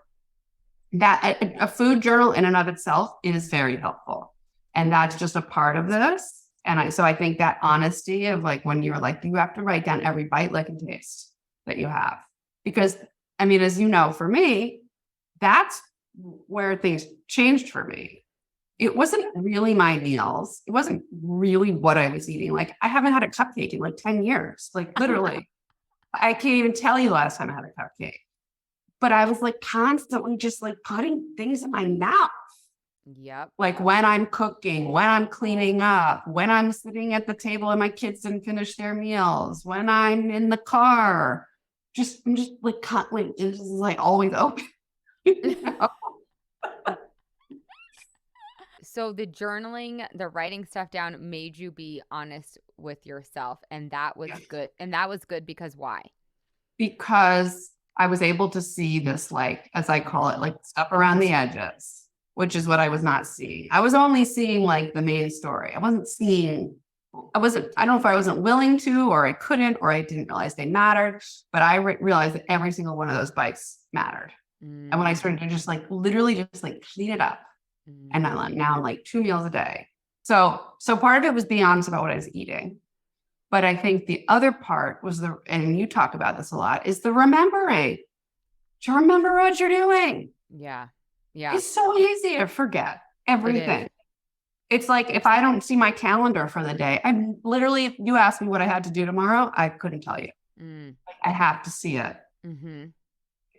That a food journal in and of itself is very helpful. And that's just a part of this. And so I think that honesty of like, when you're like, you have to write down every bite, lick, and taste that you have. Because, I mean, as you know, for me, that's where things changed for me. It wasn't really my meals. It wasn't really what I was eating. Like, I haven't had a cupcake in like 10 years, like literally. I can't even tell you the last time I had a cupcake. But I was like constantly just like putting things in my mouth. Yep. Like when I'm cooking, when I'm cleaning up, when I'm sitting at the table and my kids didn't finish their meals, when I'm in the car, I'm just like cutting. It's like always open. You know? So the journaling, the writing stuff down made you be honest with yourself. And that was good. And that was good because why? Because I was able to see this, like, as I call it, like stuff around the edges, which is what I was not seeing. I was only seeing like the main story. I don't know if I wasn't willing to, or I couldn't, or I didn't realize they mattered, but I realized that every single one of those bites mattered. And when I started to just like, literally just like clean it up, And now I'm like 2 meals a day. So part of it was being honest about what I was eating. But I think the other part was and you talk about this a lot, is the remembering. To remember what you're doing. Yeah. Yeah. It's so easy to forget everything. It's like if I don't see my calendar for the day, I'm literally, if you ask me what I had to do tomorrow, I couldn't tell you. I have to see it.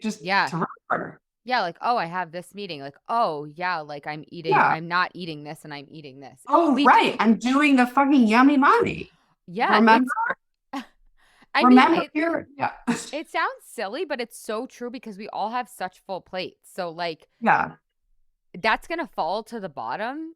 Just to remember. Yeah, like, oh, I have this meeting. Like, oh, yeah, like I'm not eating this and I'm eating this. Oh, right. I'm doing the fucking yummy mommy. Yeah. Remember? It sounds silly, but it's so true because we all have such full plates. So like, that's going to fall to the bottom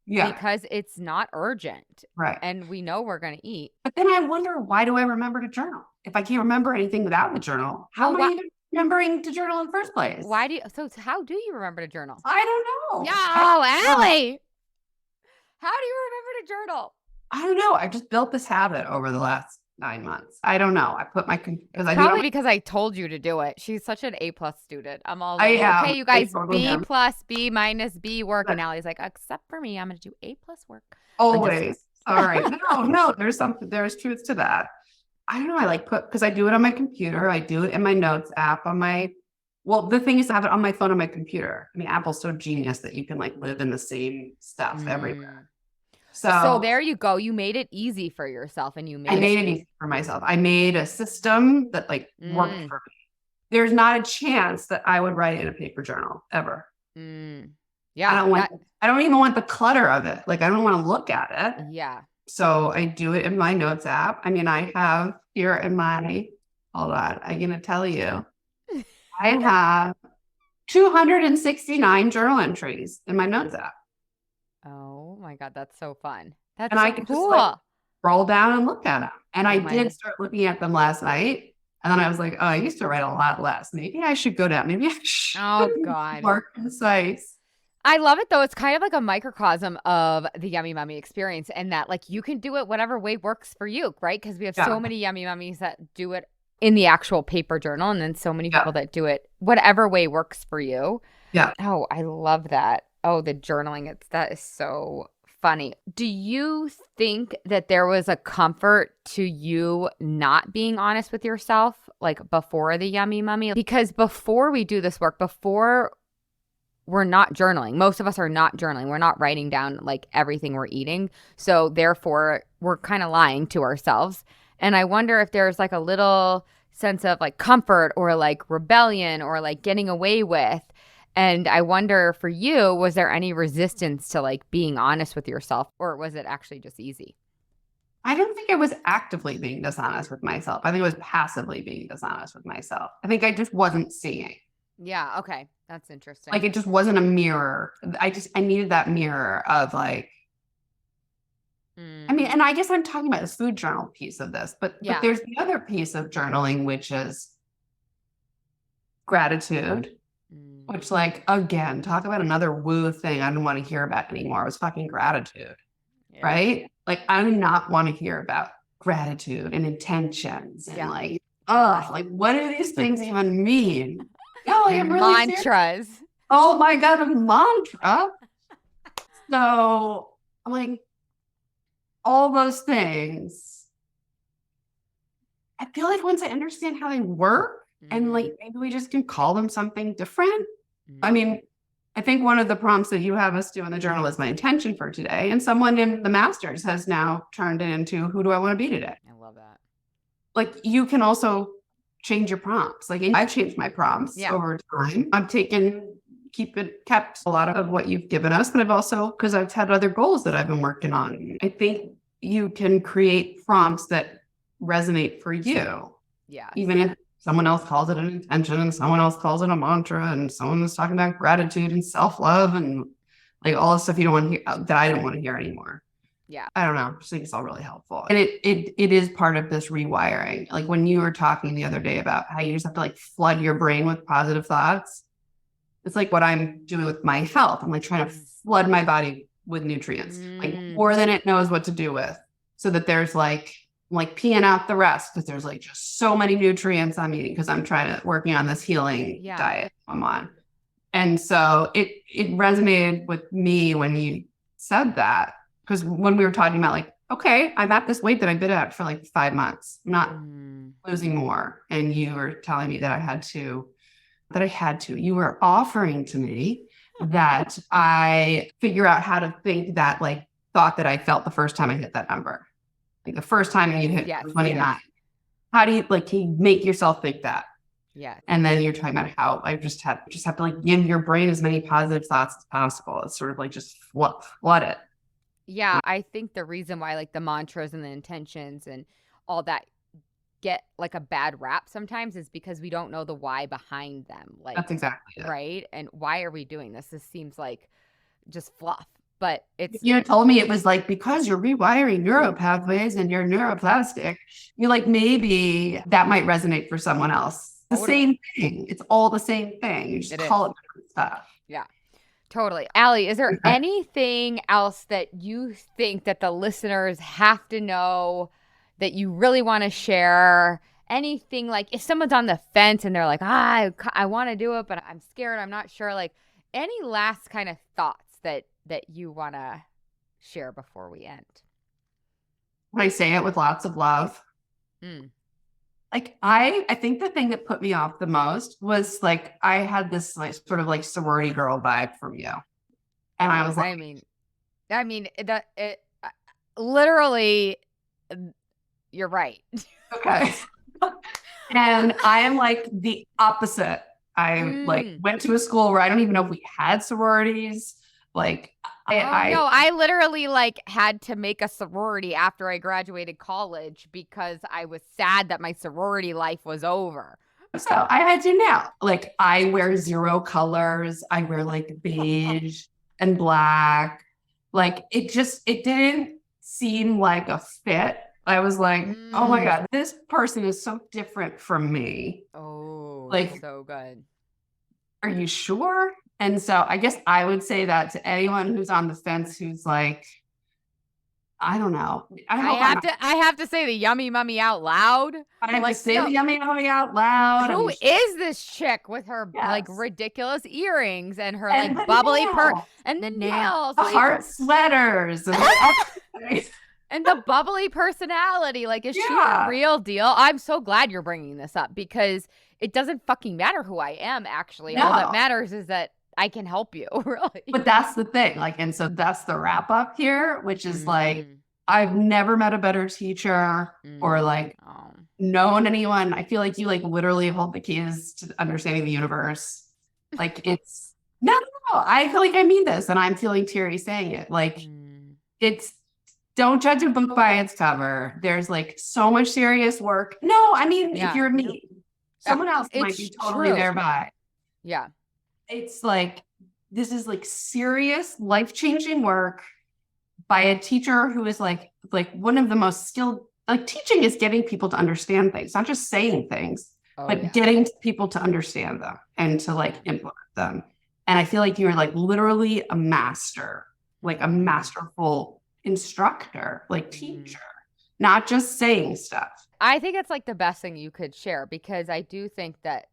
because it's not urgent. Right. And we know we're going to eat. But then I wonder, why do I remember to journal? If I can't remember anything without the journal, how am I even remembering to journal in the first place? So how do you remember to journal? I don't know. Yeah, Allie. How do you remember to journal? I don't know. I just built this habit over the last 9 months. I don't know. I put my probably because I told you to do it. She's such an A+ student. I'm all like, okay, you guys, B+, B- B work, and Allie's like, except for me, I'm gonna do A+ work. Always. All right. No, there's truth to that. I don't know. I because I do it on my computer. I do it in my notes app the thing is to have it on my phone, on my computer. I mean, Apple's so genius that you can like live in the same stuff everywhere. So there you go. You made it easy for yourself, and I made it easy for myself. I made a system that like worked for me. There's not a chance that I would write in a paper journal ever. Yeah. I don't even want the clutter of it. Like, I don't want to look at it. Yeah. So I do it in my notes app. I mean, I have here in my, hold on, I'm going to tell you, I have 269 journal entries in my notes app. Oh my God, that's so fun. That's I can cool. just like roll down and look at them. And I did start looking at them last night. And then I was like, oh, I used to write a lot less. Maybe I should go down. Maybe I should be more concise. I love it though. It's kind of like a microcosm of the Yummy Mummy experience, and that like you can do it whatever way works for you, right? Because we have so many Yummy Mummies that do it in the actual paper journal, and then so many people that do it whatever way works for you. Yeah. Oh, I love that. Oh, the journaling. That is so funny. Do you think that there was a comfort to you not being honest with yourself, like before the Yummy Mummy? Because before we do this work, before we're not journaling, most of us are not journaling. We're not writing down like everything we're eating. So therefore, we're kind of lying to ourselves. And I wonder if there's like a little sense of like comfort or like rebellion or like getting away with. And I wonder for you, was there any resistance to like being honest with yourself, or was it actually just easy? I don't think I was actively being dishonest with myself. I think I was passively being dishonest with myself. I think I just wasn't seeing. Yeah. Okay. That's interesting. Like it just wasn't a mirror. I needed that mirror of like, I mean, and I guess I'm talking about the food journal piece of this, but there's the other piece of journaling, which is gratitude. Which, like, again, talk about another woo thing I didn't want to hear about anymore. It was fucking gratitude, right? Like, I do not want to hear about gratitude and intentions and like, what do these things even mean? No, I'm really mantras. Serious. Oh my God, a mantra. So I'm like, all those things. I feel like once I understand how they work, and like maybe we just can call them something different. I mean, I think one of the prompts that you have us do in the journal is my intention for today. And someone in the masters has now turned it into who do I want to be today? I love that. Like you can also change your prompts. Like I've changed my prompts over time. I've kept a lot of what you've given us, but I've also, because I've had other goals that I've been working on. I think you can create prompts that resonate for you. Yeah. Even if someone else calls it an intention and someone else calls it a mantra and someone is talking about gratitude and self-love and like all the stuff you don't want to hear that I don't want to hear anymore. Yeah. I don't know. I just think it's all really helpful. And it is part of this rewiring. Like when you were talking the other day about how you just have to like flood your brain with positive thoughts. It's like what I'm doing with my health. I'm like trying to flood my body with nutrients, like more than it knows what to do with, so that there's like peeing out the rest because there's like just so many nutrients I'm eating because I'm working on this healing diet I'm on. And so it resonated with me when you said that, because when we were talking about like, okay, I'm at this weight that I've been at for like 5 months, I'm not losing more. And you were telling me that I had to, you were offering to me that I figure out how to think that like thought that I felt the first time I hit that number. Like the first time you hit 29. Yes. How do you like, can you make yourself think that? Yeah. And then you're talking about how I just have to like give your brain as many positive thoughts as possible. It's sort of like just flood it. Yeah. I think the reason why like the mantras and the intentions and all that get like a bad rap sometimes is because we don't know the why behind them. Like that's exactly it. Right. And why are we doing this? This seems like just fluff. But it's, you told me it was like, because you're rewiring neural pathways and you're neuroplastic, you're like, maybe that might resonate for someone else. The same thing. It's all the same thing. You just call it different stuff. Yeah, totally. Allie, is there anything else that you think that the listeners have to know that you really want to share? Anything like if someone's on the fence and they're like, I want to do it, but I'm scared, I'm not sure. Like any last kind of thoughts that you want to share before we end? I say it with lots of love. Like I think the thing that put me off the most was like I had this like sort of like sorority girl vibe from you, and I was like, I mean that it literally, you're right. Okay. And I am like the opposite. I like went to a school where I don't even know if we had sororities. Like I literally like had to make a sorority after I graduated college because I was sad that my sorority life was over. So I had to now. Like I wear 0 colors. I wear like beige and black. Like it didn't seem like a fit. I was like, oh my God, this person is so different from me. Oh, like so good. Are you sure? And so I guess I would say that to anyone who's on the fence, who's like, I don't know. I have to say the yummy mummy out loud. I have to say the yummy mummy out loud. Who is this chick with her like ridiculous earrings and her like bubbly and the nails, the heart sweaters, and the bubbly personality? Like, is she a real deal? I'm so glad you're bringing this up because it doesn't fucking matter who I am. Actually, all that matters is that I can help you, really. But that's the thing. Like, and so that's the wrap up here, which is like, I've never met a better teacher or like known anyone. I feel like you like literally hold the keys to understanding the universe. Like it's no, I feel like I mean this and I'm feeling teary saying it. Like it's, don't judge a book by its cover. There's like so much serious work. No, I mean, if you're me, someone else might be totally thereby. Yeah. It's like, this is like serious life-changing work by a teacher who is like one of the most skilled. Like teaching is getting people to understand things, not just saying things, but getting people to understand them and to like implement them. And I feel like you're like literally a master, like a masterful instructor, like teacher, not just saying stuff. I think it's like the best thing you could share because I do think that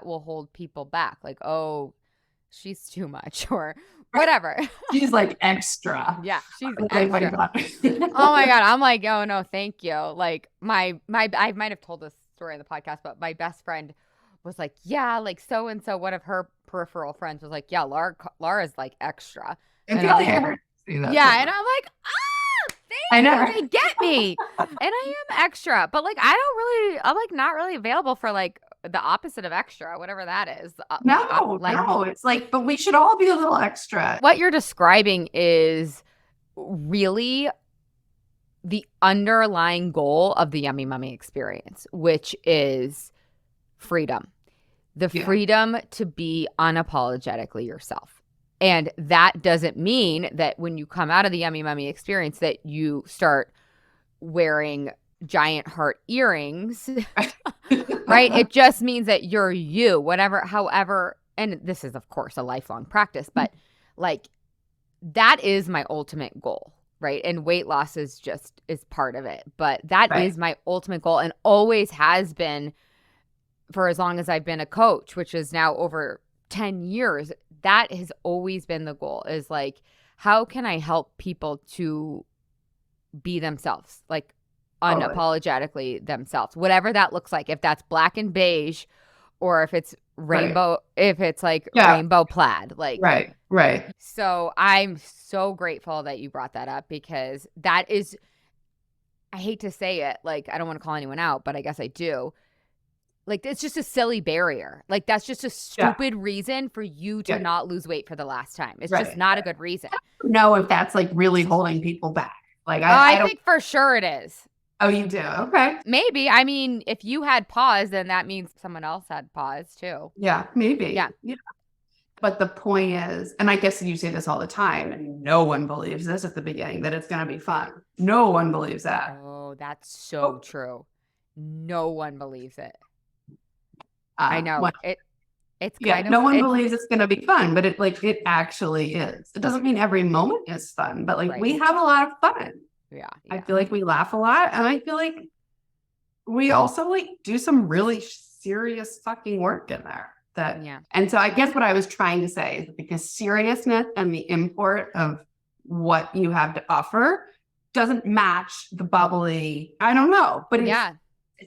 will hold people back. Like, oh, she's too much or whatever. She's like extra. Yeah, she's extra. Oh my God. I'm like, oh no, thank you. Like my I might have told this story in the podcast, but my best friend was like, yeah, like so-and-so, one of her peripheral friends was like, yeah, Laura's like extra. And and I'm like, I know. They get me. And I am extra. But like I'm like not really available for like the opposite of extra, whatever that is. No, it's like, but we should all be a little extra. What you're describing is really the underlying goal of the Yummy Mummy experience, which is freedom. The freedom to be unapologetically yourself. And that doesn't mean that when you come out of the Yummy Mummy experience that you start wearing giant heart earrings, right? It just means that you're you, however, and this is of course a lifelong practice, but like that is my ultimate goal, right? And weight loss is part of it, but that is my ultimate goal and always has been for as long as I've been a coach, which is now over 10 years, that has always been the goal, is like, how can I help people to be themselves, like unapologetically themselves, whatever that looks like, if that's black and beige or if it's rainbow, if it's like rainbow plaid, like right. So I'm so grateful that you brought that up, because that is, I hate to say it, like, I don't want to call anyone out, but I guess I do. Like, it's just a silly barrier. Like, that's just a stupid reason for you to not lose weight for the last time. It's just not a good reason. I don't know if that's like really holding people back. Like, I think for sure it is. Oh, you do? Okay. Maybe. I mean, if you had pause, then that means someone else had pause too. Yeah, maybe. Yeah. But the point is, and I guess you say this all the time, and no one believes this at the beginning, that it's going to be fun. No one believes that. Oh, that's so true. No one believes it. I know. It's kind of, no one believes it's going to be fun, but it actually is. It doesn't mean every moment is fun, but like we have a lot of fun. Yeah. I feel like we laugh a lot, and I feel like we also like do some really serious fucking work in there. And so I guess what I was trying to say is, because seriousness and the import of what you have to offer doesn't match the bubbly, I don't know, but it's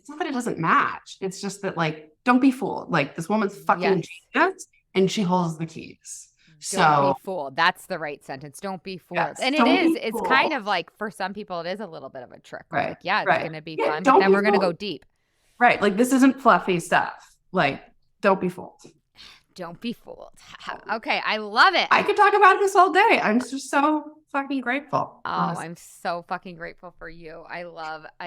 not that it doesn't match. It's just that, like, don't be fooled. Like, this woman's fucking genius, and she holds the keys. Don't be fooled. That's the right sentence. Don't be fooled. Yes, and it's kind of like, for some people, it is a little bit of a trick. Right. Like, it's going to be fun, but then we're going to go deep. Right. Like, this isn't fluffy stuff. Like, don't be fooled. Don't be fooled. Okay. I love it. I could talk about this all day. I'm just so fucking grateful. Honestly. I'm so fucking grateful for you. I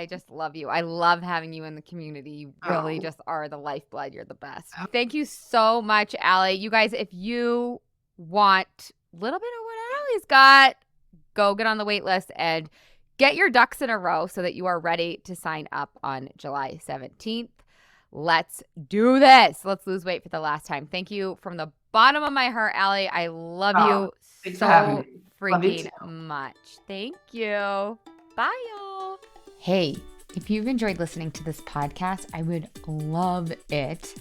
just love you. I love having you in the community. You really just are the lifeblood. You're the best. Thank you so much, Allie. You guys, if you want a little bit of what Allie's got, go get on the wait list and get your ducks in a row so that you are ready to sign up on July 17th. Let's do this. Let's lose weight for the last time. Thank you from the bottom of my heart, Allie. I love you so freaking much. Thank you. Bye, y'all. Hey, if you've enjoyed listening to this podcast, I would love it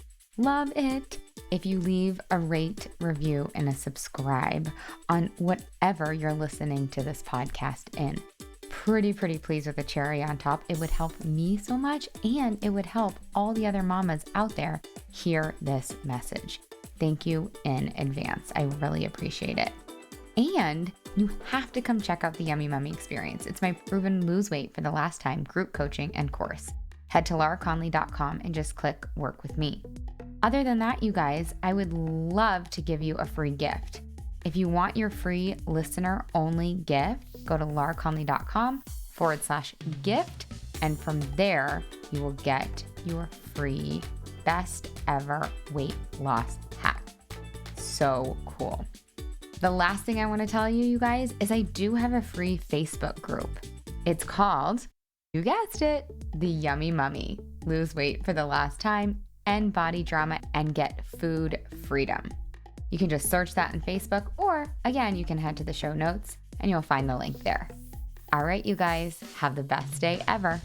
if you leave a rate, review, and a subscribe on whatever you're listening to this podcast in. Pretty pleased with a cherry on top. It would help me so much, and it would help all the other mamas out there hear this message. Thank you in advance. I really appreciate it. And you have to come check out the Yummy Mummy experience. It's my proven lose weight for the last time group coaching and course. Head to lauraconley.com and just click work with me. Other than that, you guys, I would love to give you a free gift. If you want your free listener-only gift, go to lauraconley.com/gift, and from there, you will get your free best ever weight loss hack. So cool. The last thing I want to tell you, you guys, is I do have a free Facebook group. It's called, you guessed it, The Yummy Mummy. Lose weight for the last time, end body drama, and get food freedom. You can just search that on Facebook, or again, you can head to the show notes and you'll find the link there. All right, you guys, have the best day ever.